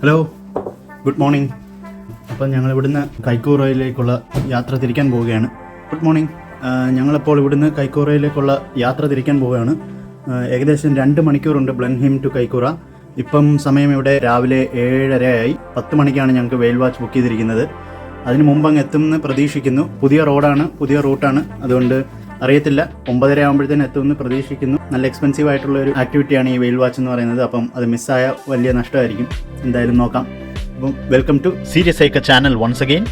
Hello, good morning. അപ്പം ഞങ്ങൾ ഇവിടുന്ന് കൈക്കൂറയിലേക്കുള്ള യാത്ര തിരിക്കാൻ പോവുകയാണ്. Good morning. ഞങ്ങളിപ്പോൾ ഇവിടുന്ന് കൈക്കൂറയിലേക്കുള്ള യാത്ര തിരിക്കാൻ പോവുകയാണ്. ഏകദേശം 2 മണിക്കൂറുണ്ട് ബ്ലൻഹീം ടു കൈക്കൂറ. ഇപ്പം സമയം ഇവിടെ രാവിലെ 7:30 10 മണിക്കാണ് ഞങ്ങൾക്ക് വെയിൽ വാച്ച് ബുക്ക് ചെയ്തിരിക്കുന്നത്. അതിന് മുമ്പ് അങ്ങ് എത്തുമെന്ന് പ്രതീക്ഷിക്കുന്നു. പുതിയ റോഡാണ്, പുതിയ റൂട്ടാണ്, അതുകൊണ്ട് അറിയത്തില്ല. 9:30 ആകുമ്പോഴത്തേന് എത്തുമെന്ന് പ്രതീക്ഷിക്കുന്നു. നല്ല എക്സ്പെൻസീവ് ആയിട്ടുള്ള ഒരു ആക്ടിവിറ്റിയാണ് ഈ വെയിൽ വാച്ച് എന്ന് പറയുന്നത്. അപ്പം അത് മിസ്സായ വലിയ നഷ്ടമായിരിക്കും. എന്തായാലും നോക്കാം. അപ്പം welcome to serious psycho channel once again.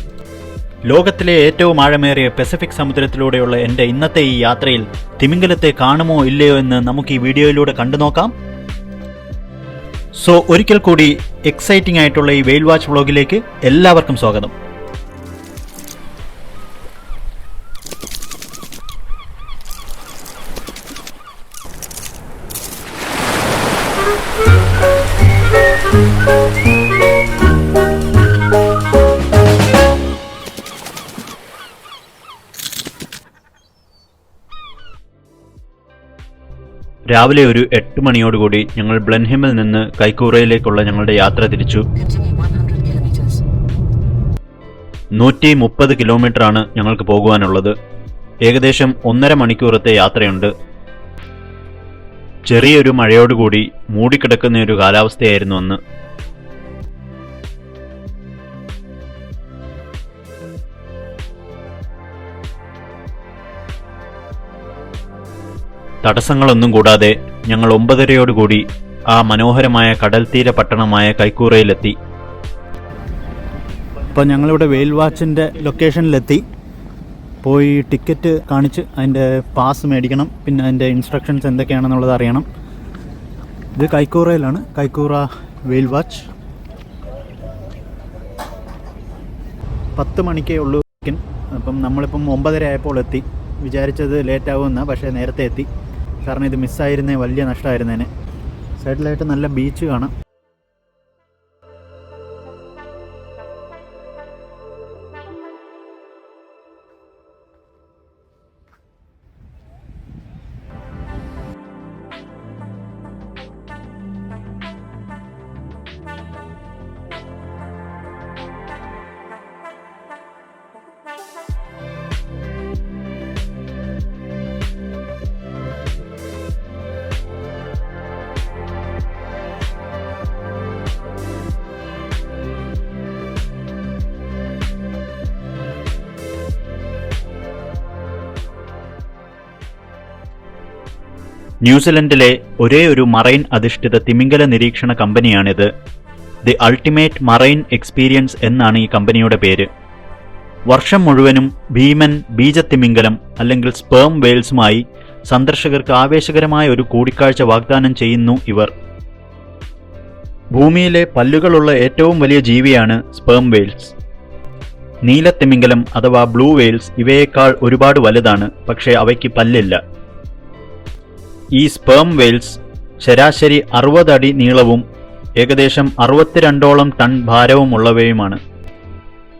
ലോകത്തിലെ ഏറ്റവും ആഴമേറിയ പസഫിക് സമുദ്രത്തിലൂടെയുള്ള എൻ്റെ ഇന്നത്തെ ഈ യാത്രയിൽ തിമിംഗലത്തെ കാണുമോ ഇല്ലയോ എന്ന് നമുക്ക് ഈ വീഡിയോയിലൂടെ കണ്ടു നോക്കാം. സോ ഒരിക്കൽ കൂടി എക്സൈറ്റിംഗ് ആയിട്ടുള്ള ഈ വെയിൽ വാച്ച് വ്ളോഗിലേക്ക് എല്ലാവർക്കും സ്വാഗതം. രാവിലെ ഒരു 8 മണിയോടുകൂടി ഞങ്ങൾ ബ്ലൻഹീമിൽ നിന്ന് കൈക്കൂറയിലേക്കുള്ള ഞങ്ങളുടെ യാത്ര തിരിച്ചു. 130 കിലോമീറ്ററാണ് ഞങ്ങൾക്ക് പോകുവാനുള്ളത്. ഏകദേശം 1.5 മണിക്കൂറത്തെ യാത്രയുണ്ട്. ചെറിയൊരു മഴയോടുകൂടി മൂടിക്കിടക്കുന്ന ഒരു കാലാവസ്ഥയായിരുന്നു അന്ന്. തടസ്സങ്ങളൊന്നും കൂടാതെ ഞങ്ങൾ 9:30 ആ മനോഹരമായ കടൽ തീര പട്ടണമായ കൈക്കൂറയിലെത്തി. അപ്പോൾ ഞങ്ങളിവിടെ വെയിൽ വാച്ചിൻ്റെ ലൊക്കേഷനിലെത്തി. പോയി ടിക്കറ്റ് കാണിച്ച് അതിൻ്റെ പാസ് മേടിക്കണം. പിന്നെ അതിൻ്റെ ഇൻസ്ട്രക്ഷൻസ് എന്തൊക്കെയാണെന്നുള്ളത് അറിയണം. ഇത് കൈക്കൂറയിലാണ്, കൈക്കൂറ വെയിൽ വാച്ച്. 10 മണിക്കേ ഉള്ളൂ. അപ്പം നമ്മളിപ്പം 9:30 ആയപ്പോൾ എത്തി. വിചാരിച്ചത് ലേറ്റ് ആവുമെന്നാണ്, പക്ഷേ നേരത്തെ എത്തി. കാരണം ഇത് മിസ്സായിരുന്നേ വലിയ നഷ്ടമായിരുന്നേനെ. സൈഡിലായിട്ട് നല്ല ബീച്ച് കാണാം. ന്യൂസിലൻഡിലെ ഒരേ ഒരു മറൈൻ അധിഷ്ഠിത തിമിംഗല നിരീക്ഷണ കമ്പനിയാണിത്. ദി അൾട്ടിമേറ്റ് മറൈൻ എക്സ്പീരിയൻസ് എന്നാണ് ഈ കമ്പനിയുടെ പേര്. വർഷം മുഴുവനും ഭീമൻ ബീജത്തിമിംഗലം അല്ലെങ്കിൽ സ്പേം വെയിൽസുമായി സന്ദർശകർക്ക് ആവേശകരമായ ഒരു കൂടിക്കാഴ്ച വാഗ്ദാനം ചെയ്യുന്നു ഇവർ. ഭൂമിയിലെ പല്ലുകളുള്ള ഏറ്റവും വലിയ ജീവിയാണ് സ്പേം വെയിൽസ്. നീലത്തിമിംഗലം അഥവാ ബ്ലൂ വെയിൽസ് ഇവയേക്കാൾ ഒരുപാട് വലുതാണ്, പക്ഷേ അവയ്ക്ക് പല്ലില്ല. ഈ സ്പേം വെയിൽസ് ശരാശരി 60 അടി നീളവും ഏകദേശം 62ഓളം ടൺ ഭാരവുമുള്ളവയുമാണ്.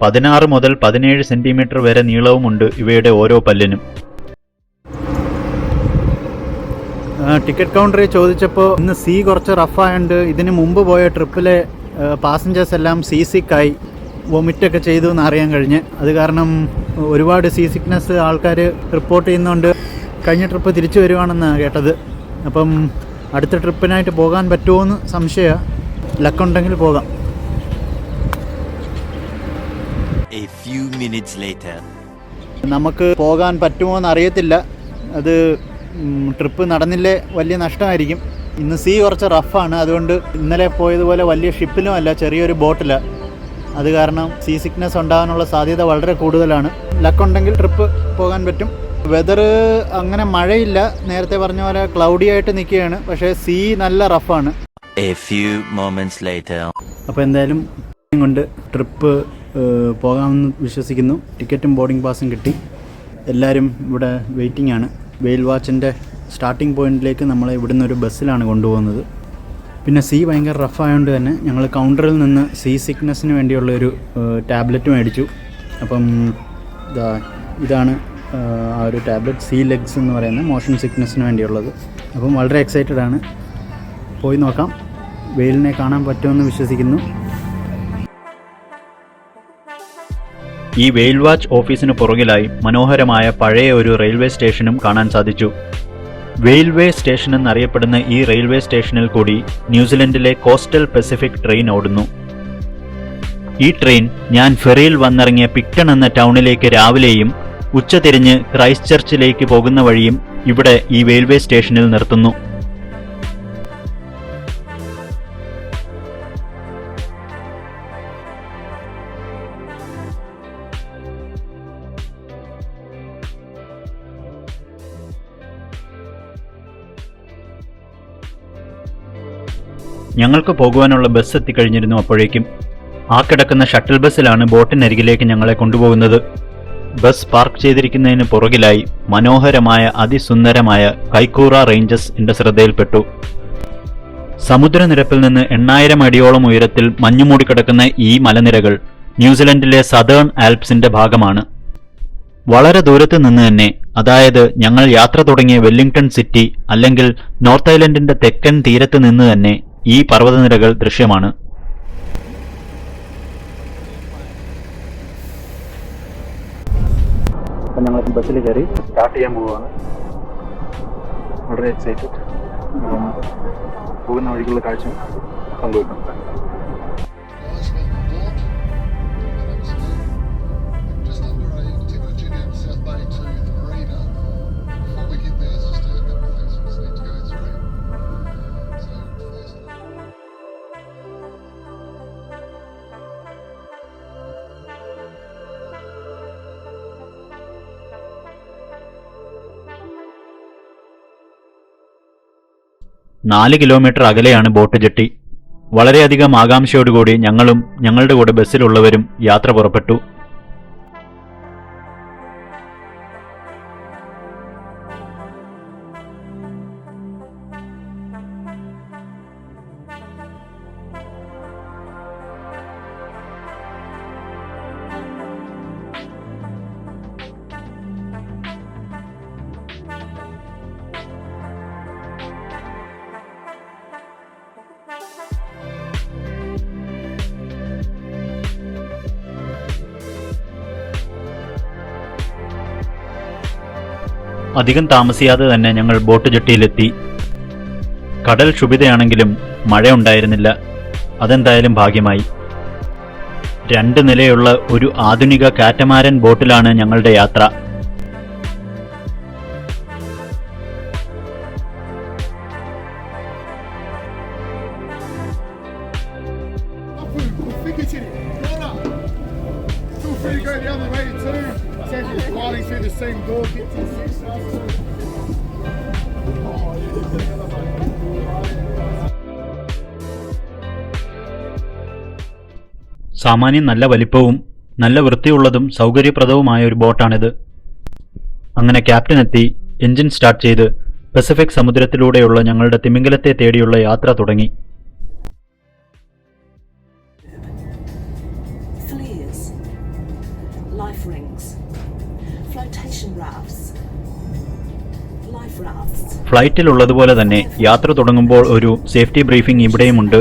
16 മുതൽ 17 സെന്റിമീറ്റർ വരെ നീളവുമുണ്ട് ഇവയുടെ ഓരോ പല്ലിനും. ടിക്കറ്റ് കൗണ്ടറിൽ ചോദിച്ചപ്പോൾ ഇന്ന് സീ കുറച്ച് റഫായുണ്ട്. ഇതിന് മുമ്പ് പോയ ട്രിപ്പിലെ പാസഞ്ചേഴ്സ് എല്ലാം സീ സിക്കായി വൊമിറ്റൊക്കെ ചെയ്തു എന്ന് അറിയാൻ കഴിഞ്ഞ്. അത് കാരണം ഒരുപാട് സീ സിക്നെസ് ആൾക്കാർ റിപ്പോർട്ട് ചെയ്യുന്നുണ്ട്. കഴിഞ്ഞ ട്രിപ്പ് തിരിച്ചു വരുവാണെന്നാണ് കേട്ടത്. അപ്പം അടുത്ത ട്രിപ്പിനായിട്ട് പോകാൻ പറ്റുമോ എന്ന് സംശയമാണ്. ലക്കുണ്ടെങ്കിൽ പോകാം. നമുക്ക് പോകാൻ പറ്റുമോ എന്ന് അറിയത്തില്ല. അത് ട്രിപ്പ് നടന്നില്ലേ വലിയ നഷ്ടമായിരിക്കും. ഇന്ന് സീ കുറച്ച് റഫാണ്. അതുകൊണ്ട് ഇന്നലെ പോയതുപോലെ വലിയ ഷിപ്പിലും അല്ല, ചെറിയൊരു ബോട്ടിലാണ്. അത് കാരണം സീ സിക്നെസ് ഉണ്ടാകാനുള്ള സാധ്യത വളരെ കൂടുതലാണ്. ലക്കുണ്ടെങ്കിൽ ട്രിപ്പ് പോകാൻ പറ്റും. വെതർ അങ്ങനെ മഴയില്ല, നേരത്തെ പറഞ്ഞ പോലെ ക്ലൗഡി ആയിട്ട് നിൽക്കുകയാണ്. പക്ഷേ സീ നല്ല റഫാണ്. അപ്പോൾ എന്തായാലും കൊണ്ട് ട്രിപ്പ് പോകാമെന്ന് വിശ്വസിക്കുന്നു. ടിക്കറ്റും ബോർഡിംഗ് പാസും കിട്ടി. എല്ലാവരും ഇവിടെ വെയിറ്റിംഗ് ആണ്. വെയിൽ വാച്ചിൻ്റെ സ്റ്റാർട്ടിംഗ് പോയിന്റിലേക്ക് നമ്മളെ ഇവിടുന്ന് ഒരു ബസ്സിലാണ് കൊണ്ടുപോകുന്നത്. പിന്നെ സീ ഭയങ്കര റഫായതുകൊണ്ട് തന്നെ ഞങ്ങൾ കൗണ്ടറിൽ നിന്ന് സീ സിക്നെസ്സിന് വേണ്ടിയുള്ളൊരു ടാബ്ലറ്റ് മേടിച്ചു. അപ്പം ഇതാണ് ആ ഒരു ടാബ്ലറ്റ്, സീ ലെഗ്സ് എന്ന് പറയുന്ന മോഷൻ സിക്നെസ്സിന് വേണ്ടിയുള്ളത്. അപ്പം വളരെ എക്സൈറ്റഡ് ആണ്. പോയി നോക്കാം, വെയിലിനെ കാണാൻ പറ്റുമെന്ന് വിശ്വസിക്കുന്നു. ഈ വെയിൽ വാച്ച് ഓഫീസിനു പുറകിലായി മനോഹരമായ പഴയ ഒരു റെയിൽവേ സ്റ്റേഷനും കാണാൻ സാധിച്ചു. വെയിൽവേ സ്റ്റേഷൻ എന്നറിയപ്പെടുന്ന ഈ റെയിൽവേ സ്റ്റേഷനിൽ കൂടി ന്യൂസിലൻഡിലെ കോസ്റ്റൽ പസഫിക് ട്രെയിൻ ഓടുന്നു. ഈ ട്രെയിൻ ഞാൻ ഫെറിയിൽ വന്നിറങ്ങിയ പിക്ടൺ എന്ന ടൗണിലേക്ക് രാവിലെയും ഉച്ചതിരിഞ്ഞ് ക്രൈസ്റ്റ് ചർച്ചിലേക്ക് പോകുന്ന വഴിയും ഇവിടെ ഈ റെയിൽവേ സ്റ്റേഷനിൽ നിർത്തുന്നു. ഞങ്ങൾക്ക് പോകുവാനുള്ള ബസ് എത്തിക്കഴിഞ്ഞിരുന്നു. അപ്പോഴേക്കും ആ കിടക്കുന്ന ഷട്ടിൽ ബസ്സിലാണ് ബോട്ടിനരികിലേക്ക് ഞങ്ങളെ കൊണ്ടുപോകുന്നത്. ബസ് പാർക്ക് ചെയ്തിരിക്കുന്നതിന് പുറകിലായി മനോഹരമായ അതിസുന്ദരമായ കൈക്കൂറ റേഞ്ചസ് എന്റെ ശ്രദ്ധയിൽപ്പെട്ടു. സമുദ്രനിരപ്പിൽ നിന്ന് 8000 അടിയോളം ഉയരത്തിൽ മഞ്ഞുമൂടിക്കിടക്കുന്ന ഈ മലനിരകൾ ന്യൂസിലൻഡിലെ സതേൺ ആൽപ്സിന്റെ ഭാഗമാണ്. വളരെ ദൂരത്ത് നിന്ന് തന്നെ, അതായത് ഞങ്ങൾ യാത്ര തുടങ്ങിയ വെല്ലിംഗ്ടൺ സിറ്റി അല്ലെങ്കിൽ നോർത്ത് ഐലൻഡിന്റെ തെക്കൻ തീരത്ത് നിന്ന് തന്നെ ഈ പർവ്വതനിരകൾ ദൃശ്യമാണ്. അപ്പം ഞങ്ങൾ ബസ്സിൽ കയറി സ്റ്റാർട്ട് ചെയ്യാൻ പോവുകയാണ്. വളരെ എക്സൈറ്റഡ്. അപ്പം പോകുന്ന വഴിക്കുള്ള കാഴ്ച പങ്കുവെക്കാം. നാല് കിലോമീറ്റർ അകലെയാണ് ബോട്ട് ജെട്ടി. വളരെയധികം ആകാംക്ഷയോടുകൂടി ഞങ്ങളും ഞങ്ങളുടെ കൂടെ ബസ്സിലുള്ളവരും യാത്ര പുറപ്പെട്ടു. അധികം താമസിയാതെ തന്നെ ഞങ്ങൾ ബോട്ട് ജെട്ടിയിലെത്തി. കടൽ ക്ഷുഭിതയാണെങ്കിലും മഴയുണ്ടായിരുന്നില്ല. അതെന്തായാലും ഭാഗ്യമായി. 2 നിലയുള്ള ഒരു ആധുനിക കാറ്റമാരൻ ബോട്ടിലാണ് ഞങ്ങളുടെ യാത്ര. സാമാന്യം നല്ല വലിപ്പവും നല്ല വൃത്തിയുള്ളതും സൗകര്യപ്രദവുമായ ഒരു ബോട്ടാണിത്. അങ്ങനെ ക്യാപ്റ്റൻ എത്തി എഞ്ചിൻ സ്റ്റാർട്ട് ചെയ്ത് പസഫിക് സമുദ്രത്തിലൂടെയുള്ള ഞങ്ങളുടെ തിമിംഗലത്തെ തേടിയുള്ള യാത്ര തുടങ്ങി. ഫ്ലൈറ്റിലുള്ളതുപോലെ തന്നെ യാത്ര തുടങ്ങുമ്പോൾ ഒരു സേഫ്റ്റി ബ്രീഫിംഗ് ഇവിടെയുമുണ്ട്.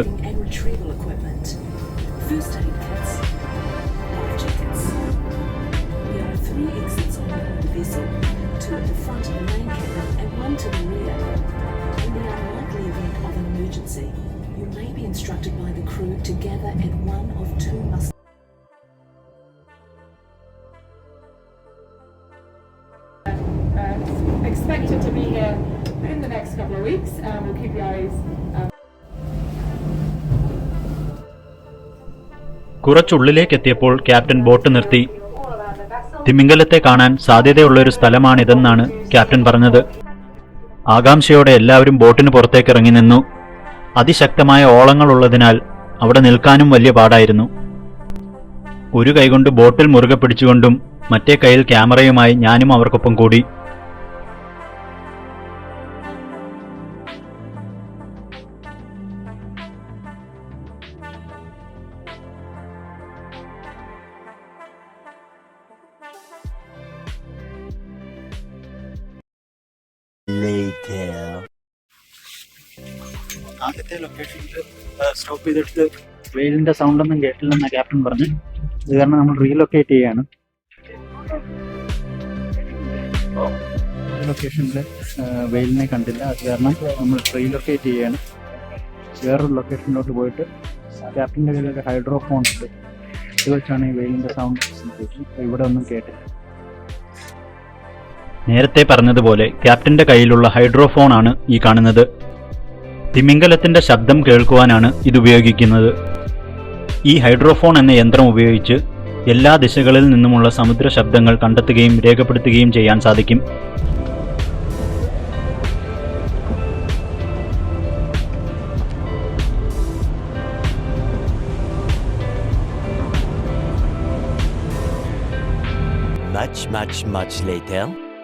Expected to be here in the next couple of weeks. We'll keep your eyes. കുറച്ചുള്ളിലേക്കെത്തിയപ്പോൾ ക്യാപ്റ്റൻ ബോട്ട് നിർത്തി. തിമിംഗലത്തെ കാണാൻ സാധ്യതയുള്ളൊരു സ്ഥലമാണിതെന്നാണ് ക്യാപ്റ്റൻ പറഞ്ഞത്. ആകാംക്ഷയോടെ എല്ലാവരും ബോട്ടിന് പുറത്തേക്കിറങ്ങി നിന്നു. അതിശക്തമായ ഓളങ്ങളുള്ളതിനാൽ അവിടെ നിൽക്കാനും വലിയ പാടായിരുന്നു. ഒരു കൈകൊണ്ട് ബോട്ടിൽ മുറുകെ പിടിച്ചുകൊണ്ടും മറ്റേ കൈയിൽ ക്യാമറയുമായി ഞാനും അവർക്കൊപ്പം കൂടി. ആദ്യത്തെ ലൊക്കേഷനിൽ സ്റ്റോപ്പ് ചെയ്തെടുത്ത് വെയിലിന്റെ സൗണ്ടൊന്നും കേട്ടില്ലെന്ന ക്യാപ്റ്റൻ പറഞ്ഞു. ഇത് കാരണം നമ്മൾ റീലൊക്കേറ്റ് ചെയ്യാണ്. ഈ ലൊക്കേഷനിൽ വെയിലിനെ കണ്ടില്ല. അത് കാരണം നമ്മൾ റീലൊക്കേറ്റ് ചെയ്യാണ്. വേറൊരു ലൊക്കേഷനിലോട്ട് പോയിട്ട് ക്യാപ്റ്റൻ്റെ കയ്യിലൊരു ഹൈഡ്രോഫോൺ ഉണ്ട്. ഇത് വെച്ചാണ് ഈ വെയിലിൻ്റെ സൗണ്ട് ഇവിടെ ഒന്നും കേട്ടില്ല. നേരത്തെ പറഞ്ഞതുപോലെ ക്യാപ്റ്റന്റെ കയ്യിലുള്ള ഹൈഡ്രോഫോൺ ആണ് ഈ കാണുന്നത്. തിമിംഗലത്തിന്റെ ശബ്ദം കേൾക്കുവാനാണ് ഇത് ഉപയോഗിക്കുന്നത്. ഈ ഹൈഡ്രോഫോൺ എന്ന യന്ത്രം ഉപയോഗിച്ച് എല്ലാ ദിശകളിൽ നിന്നുമുള്ള സമുദ്ര ശബ്ദങ്ങൾ കണ്ടെത്തുകയും രേഖപ്പെടുത്തുകയും ചെയ്യാൻ സാധിക്കും. Much later.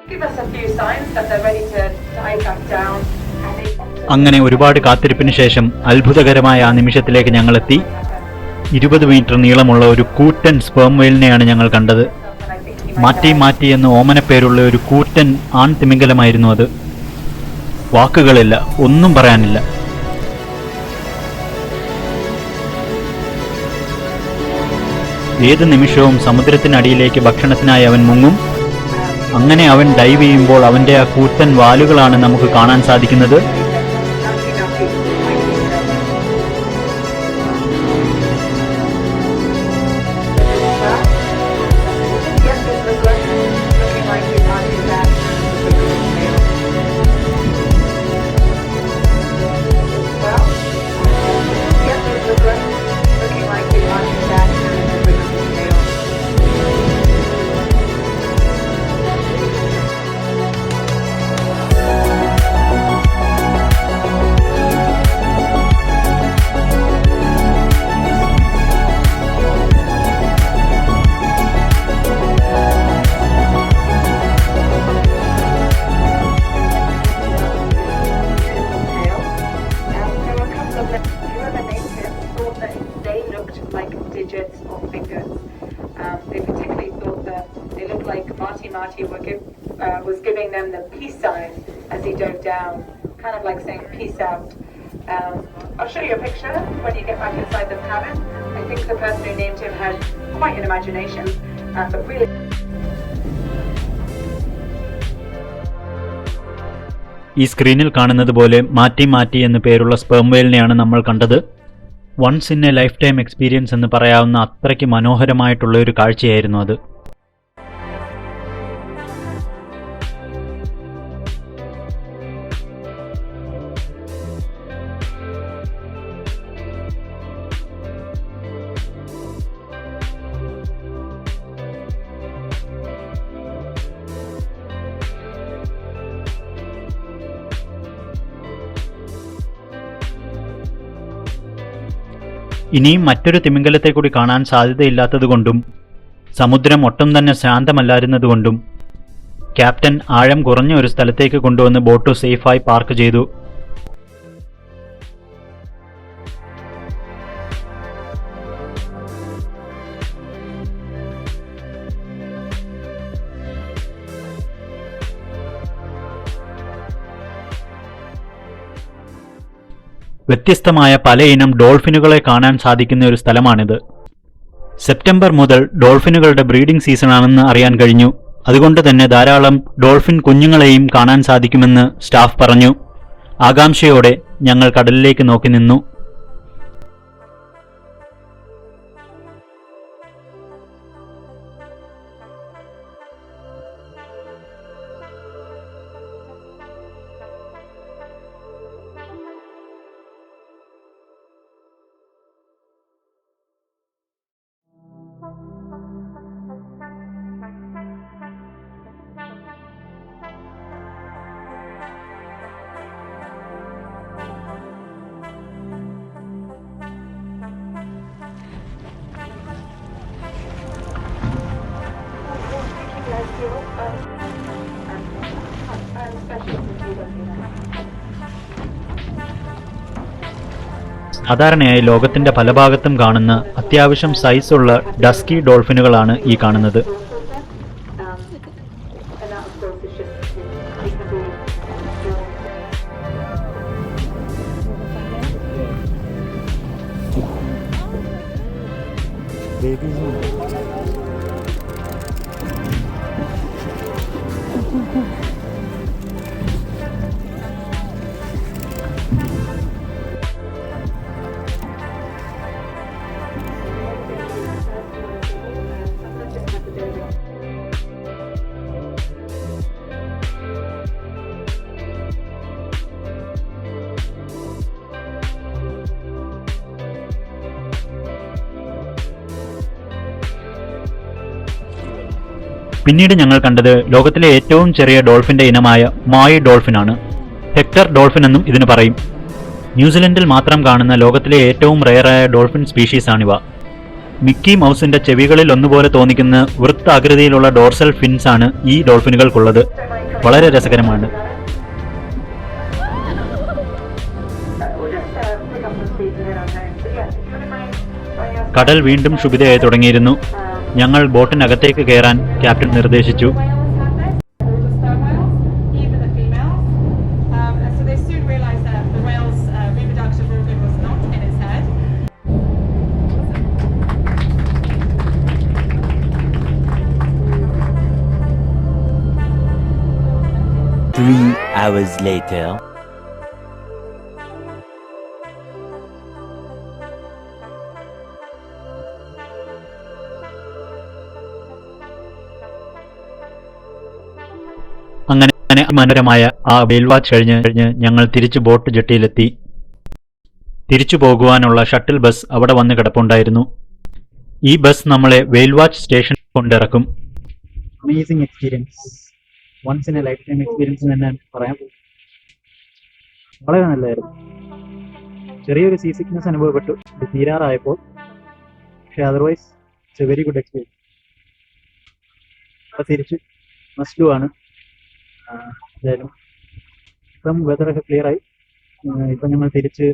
Give us a few signs that they're ready to dive back down. അങ്ങനെ ഒരുപാട് കാത്തിരിപ്പിന് ശേഷം അത്ഭുതകരമായ ആ നിമിഷത്തിലേക്ക് ഞങ്ങളെത്തി. 20 മീറ്റർ നീളമുള്ള ഒരു കൂറ്റൻ സ്പേം വെയിലിനെയാണ് ഞങ്ങൾ കണ്ടത്. മാറ്റി എന്ന് ഓമനപ്പേരുള്ള ഒരു കൂറ്റൻ ആൺ തിമിംഗലമായിരുന്നു അത്. വാക്കുകളില്ല, ഒന്നും പറയാനില്ല. ഏത് നിമിഷവും സമുദ്രത്തിനടിയിലേക്ക് ഭക്ഷണത്തിനായി അവൻ മുങ്ങും. അങ്ങനെ അവൻ ഡൈവ് ചെയ്യുമ്പോൾ അവൻ്റെ ആ കൂറ്റൻ വാലുകളാണ് നമുക്ക് കാണാൻ സാധിക്കുന്നത്. Was giving them the peace sign as he dove down, kind of like saying peace out. I'll show you a picture when you get back inside the cabin. I think the person who named him had quite an imagination, but really. ഈ സ്ക്രീനിൽ കാണുന്നത് പോലെ മാറ്റി എന്ന് പേരുള്ള sperm വെയിലിനെയാണ് നമ്മൾ കണ്ടത്. Once in a life time experience എന്ന് പറയാവുന്ന അത്രയ്ക്ക് മനോഹരമായിട്ടുള്ള ഒരു കാഴ്ചയായിരുന്നു അത്. ഇനിയും മറ്റൊരു തിമിംഗലത്തെ കൂടി കാണാൻ സാധ്യതയില്ലാത്തതുകൊണ്ടും സമുദ്രം ഒട്ടും തന്നെ ശാന്തമല്ലായിരുന്നതുകൊണ്ടും ക്യാപ്റ്റൻ ആഴം കുറഞ്ഞ ഒരു സ്ഥലത്തേക്ക് കൊണ്ടുവന്ന് ബോട്ട് സേഫായി പാർക്ക് ചെയ്തു. വ്യത്യസ്തമായ പലയിനം ഡോൾഫിനുകളെ കാണാൻ സാധിക്കുന്ന ഒരു സ്ഥലമാണിത്. സെപ്റ്റംബർ മുതൽ ഡോൾഫിനുകളുടെ ബ്രീഡിംഗ് സീസണാണെന്ന് അറിയാൻ കഴിഞ്ഞു. അതുകൊണ്ട് തന്നെ ധാരാളം ഡോൾഫിൻ കുഞ്ഞുങ്ങളെയും കാണാൻ സാധിക്കുമെന്ന് സ്റ്റാഫ് പറഞ്ഞു. ആകാംക്ഷയോടെ ഞങ്ങൾ കടലിലേക്ക് നോക്കി നിന്നു. സാധാരണയായി ലോകത്തിന്റെ പല ഭാഗത്തും കാണുന്ന അത്യാവശ്യം സൈസുള്ള ഡസ്കി ഡോൾഫിനുകളാണ് ഈ കാണുന്നത്. പിന്നീട് ഞങ്ങൾ കണ്ടത് ലോകത്തിലെ ഏറ്റവും ചെറിയ ഡോൾഫിന്റെ ഇനമായ മോയ് ഡോൾഫിനാണ്. ഹെക്ടർ ഡോൾഫിൻ എന്നും ഇതിന് പറയും. ന്യൂസിലൻഡിൽ മാത്രം കാണുന്ന ലോകത്തിലെ ഏറ്റവും റെയറായ ഡോൾഫിൻ സ്പീഷീസാണിവ. മിക്കി മൗസിന്റെ ചെവികളിൽ ഒന്നുപോലെ തോന്നിക്കുന്ന വൃത്താകൃതിയിലുള്ള ഡോർസൽ ഫിൻസ് ആണ് ഈ ഡോൾഫിനുകൾക്കുള്ളത്. വളരെ രസകരമാണ്. കടൽ വീണ്ടും ശുഭിതയായി തുടങ്ങിയിരുന്നു. ഞങ്ങൾ ബോട്ടിനകത്തേക്ക് കയറാൻ ക്യാപ്റ്റൻ നിർദ്ദേശിച്ചു. Three hours later. അങ്ങനെ മനോഹരമായ ആ വെയിൽ വാച്ച് കഴിഞ്ഞ് ഞങ്ങൾ തിരിച്ചു ബോട്ട് ജെട്ടിയിലെത്തി. തിരിച്ചു പോകുവാനുള്ള ഷട്ടിൽ ബസ് അവിടെ വന്ന് കിടപ്പുണ്ടായിരുന്നു. ഈ ബസ് നമ്മളെ വെയിൽ വാച്ച് സ്റ്റേഷൻ കൊണ്ടിറക്കും. Amazing experience, once in a life time experience തന്നെ പറയാം. വളരെ നല്ലതായിരുന്നു. ചെറിയൊരു സീ സിക്നസ് അനുഭവപ്പെട്ടു ഇത് തീരാറായപ്പോൾ. പക്ഷെ otherwise it's A very good experience. അപ്പോൾ തിരിച്ച് മസ്റ്റ് ആണ്. എന്തായാലും ഇപ്പം വെതറൊക്കെ ക്ലിയർ ആയി. ഇപ്പം ഞങ്ങൾ തിരിച്ച്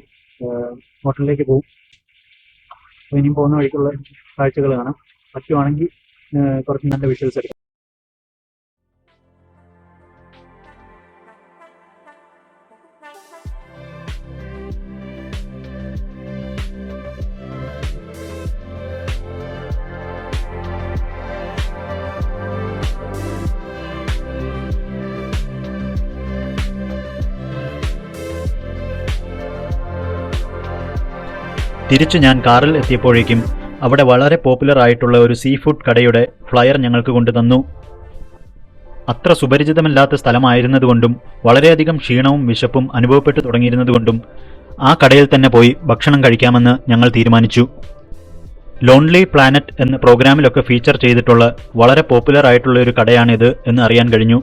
ഹോട്ടലിലേക്ക് പോകും. അപ്പോൾ ഇനിയും പോകുന്ന വഴിക്കുള്ള കാഴ്ചകൾ കാണാം. പറ്റുവാണെങ്കിൽ കുറച്ച് നല്ല വിഷ്വൽസ് എടുക്കാം. തിരിച്ചു ഞാൻ കാറിൽ എത്തിയപ്പോഴേക്കും അവിടെ വളരെ പോപ്പുലർ ആയിട്ടുള്ള ഒരു സീ ഫുഡ് കടയുടെ ഫ്ലയർ ഞങ്ങൾക്ക് കൊണ്ടുതന്നു. അത്ര സുപരിചിതമല്ലാത്ത സ്ഥലമായിരുന്നതുകൊണ്ടും വളരെയധികം ക്ഷീണവും വിശപ്പും അനുഭവപ്പെട്ടു തുടങ്ങിയിരുന്നതുകൊണ്ടും ആ കടയിൽ തന്നെ പോയി ഭക്ഷണം കഴിക്കാമെന്ന് ഞങ്ങൾ തീരുമാനിച്ചു. ലോൺലി പ്ലാനറ്റ് എന്ന പ്രോഗ്രാമിലൊക്കെ ഫീച്ചർ ചെയ്തിട്ടുള്ള വളരെ പോപ്പുലർ ആയിട്ടുള്ള ഒരു കടയാണിത് എന്ന് അറിയാൻ കഴിഞ്ഞു.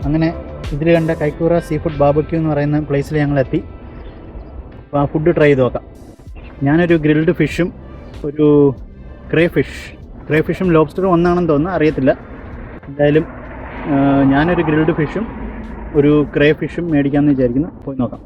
അങ്ങനെ ഇതിൽ കണ്ട കൈക്കൂറ സീ ഫുഡ് ബാർബക്യൂ എന്ന് പറയുന്ന പ്ലേസിൽ ഞങ്ങളെത്തി. അപ്പോൾ ആ ഫുഡ് ട്രൈ ചെയ്ത് നോക്കാം. ഞാനൊരു ഗ്രിൽഡ് ഫിഷും ഒരു ക്രേ ഫിഷും ലോബ്സ്റ്ററും ഒന്നാണെന്ന് തോന്നുന്നു, അറിയത്തില്ല. എന്തായാലും ഞാനൊരു ഗ്രിൽഡ് ഫിഷും ഒരു ക്രേ ഫിഷും മേടിക്കാമെന്ന് വിചാരിക്കുന്നു. പോയി നോക്കാം.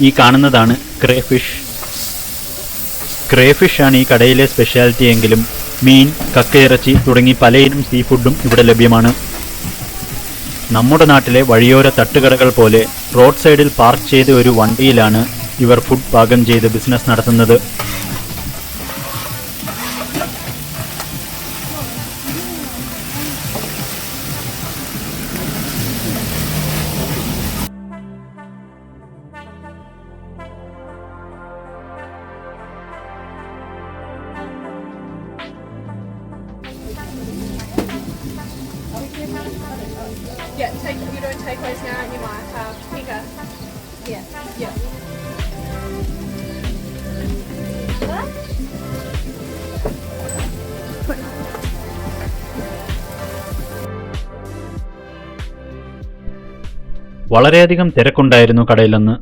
ഈ കാണുന്നതാണ് ക്രേഫിഷ്. ക്രേഫിഷ് ആണ് ഈ കടയിലെ സ്പെഷ്യാലിറ്റി എങ്കിലും മീൻ, കക്കയിറച്ചി തുടങ്ങി പലയിനം സീ ഫുഡും ഇവിടെ ലഭ്യമാണ്. നമ്മുടെ നാട്ടിലെ വഴിയോര തട്ടുകടകൾ പോലെ റോഡ് സൈഡിൽ പാർക്ക് ചെയ്ത ഒരു വണ്ടിയിലാണ് ഇവർ ഫുഡ് പാകം ചെയ്ത് ബിസിനസ് നടത്തുന്നത്. Yeah, you're doing takeaways now and you might have pika. Yeah. വളരെയധികം തിരക്കുണ്ടായിരുന്നു കടയിലെന്ന്.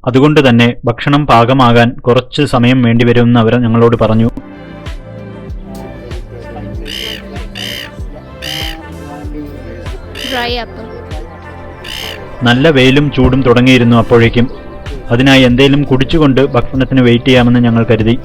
അതുകൊണ്ട് തന്നെ ഭക്ഷണം പാകമാകാൻ കുറച്ച് സമയം വേണ്ടിവരുമെന്ന് അവർ ഞങ്ങളോട് പറഞ്ഞു. Dry apple. നല്ല വെയിലും ചൂടും തുടങ്ങിയിരുന്നു അപ്പോഴേക്കും. അതിനായി എന്തേലും കുടിച്ചുകൊണ്ട് ഭക്ഷണത്തിന് വെയിറ്റ് ചെയ്യാമെന്ന് ഞങ്ങൾ കരുതി.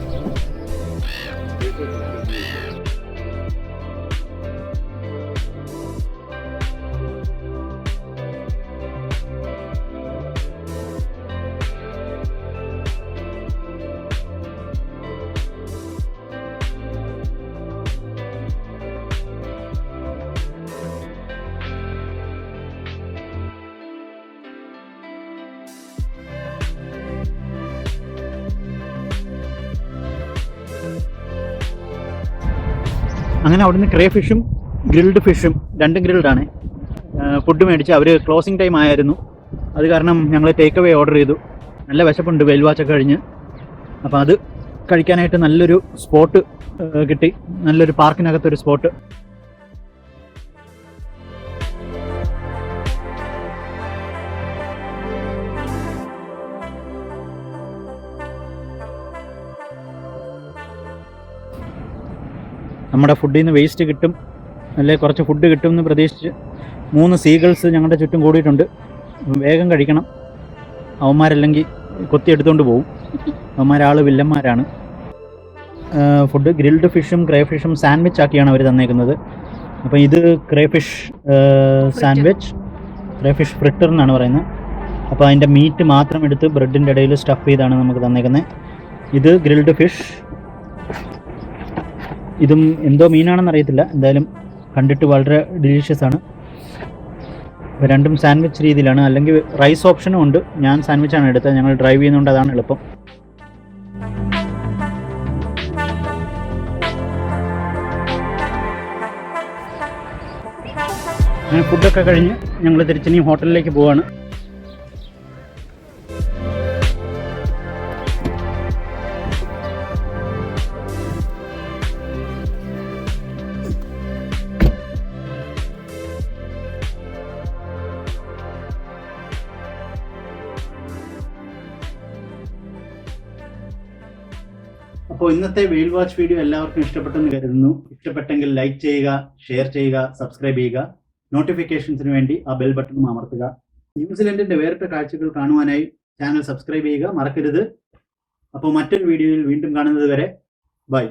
അങ്ങനെ അവിടുന്ന് ക്രേ ഫിഷും ഗ്രിൽഡ് ഫിഷും രണ്ടും ഗ്രിൽഡാണ് ഫുഡ് മേടിച്ച്. അവർ ക്ലോസിങ് ടൈം ആയിരുന്നു, അത് കാരണം ഞങ്ങൾ ടേക്ക് അവേ ഓർഡർ ചെയ്തു. നല്ല വിശപ്പുണ്ട്, വെയിൽ വാച്ചൊക്കെ കഴിഞ്ഞ്. അപ്പോൾ അത് കഴിക്കാനായിട്ട് നല്ലൊരു സ്പോട്ട് കിട്ടി, നല്ലൊരു പാർക്കിനകത്തൊരു സ്പോട്ട്. നമ്മുടെ ഫുഡിൽ നിന്ന് വേസ്റ്റ് കിട്ടും, അല്ലെ കുറച്ച് ഫുഡ് കിട്ടുമെന്ന് പ്രതീക്ഷിച്ച് 3 സീഗൾസ് ഞങ്ങളുടെ ചുറ്റും കൂടിയിട്ടുണ്ട്. വേഗം കഴിക്കണം, അവന്മാരല്ലെങ്കിൽ കൊത്തിയെടുത്തുകൊണ്ട് പോകും. അവന്മാരാൾ വില്ലന്മാരാണ്. ഫുഡ് ഗ്രിൽഡ് ഫിഷും ക്രേ ഫിഷും സാൻഡ്വിച്ച് ആക്കിയാണ് അവർ തന്നേക്കുന്നത്. അപ്പോൾ ഇത് ക്രേ ഫിഷ് സാൻഡ്വിച്ച്, ക്രേ ഫിഷ് ഫ്രിറ്റർ എന്നാണ് പറയുന്നത്. അപ്പോൾ അതിൻ്റെ മീറ്റ് മാത്രം എടുത്ത് ബ്രെഡിൻ്റെ ഇടയിൽ സ്റ്റഫ് ചെയ്താണ് നമുക്ക് തന്നേക്കുന്നത്. ഇത് ഗ്രിൽഡ് ഫിഷ്, ഇതും എന്തോ മീനാണെന്ന് അറിയത്തില്ല, എന്തായാലും കണ്ടിട്ട് വളരെ ഡിലീഷ്യസ് ആണ്. അപ്പോൾ രണ്ടും സാൻഡ്വിച്ച് രീതിയിലാണ്, അല്ലെങ്കിൽ റൈസ് ഓപ്ഷനും ഉണ്ട്. ഞാൻ സാൻഡ്വിച്ചാണ് എടുത്തത്, ഞങ്ങൾ ഡ്രൈവ് ചെയ്യുന്നതുകൊണ്ട് അതാണ് എളുപ്പം. അങ്ങനെ ഫുഡൊക്കെ കഴിഞ്ഞ് ഞങ്ങൾ തിരിച്ചിനി ഹോട്ടലിലേക്ക് പോവാണ്. അപ്പോൾ ഇന്നത്തെ വെയിൽ വാച്ച് വീഡിയോ എല്ലാവർക്കും ഇഷ്ടപ്പെട്ടെന്ന് കരുതുന്നു. ഇഷ്ടപ്പെട്ടെങ്കിൽ ലൈക്ക് ചെയ്യുക, ഷെയർ ചെയ്യുക, സബ്സ്ക്രൈബ് ചെയ്യുക. നോട്ടിഫിക്കേഷൻസിന് വേണ്ടി ആ ബെൽ ബട്ടണും അമർത്തുക. ന്യൂസിലൻഡിന്റെ വേറിട്ട കാഴ്ചകൾ കാണുവാനായി ചാനൽ സബ്സ്ക്രൈബ് ചെയ്യുക മറക്കരുത്. അപ്പോൾ മറ്റൊരു വീഡിയോയിൽ വീണ്ടും കാണുന്നത് വരെ ബൈ.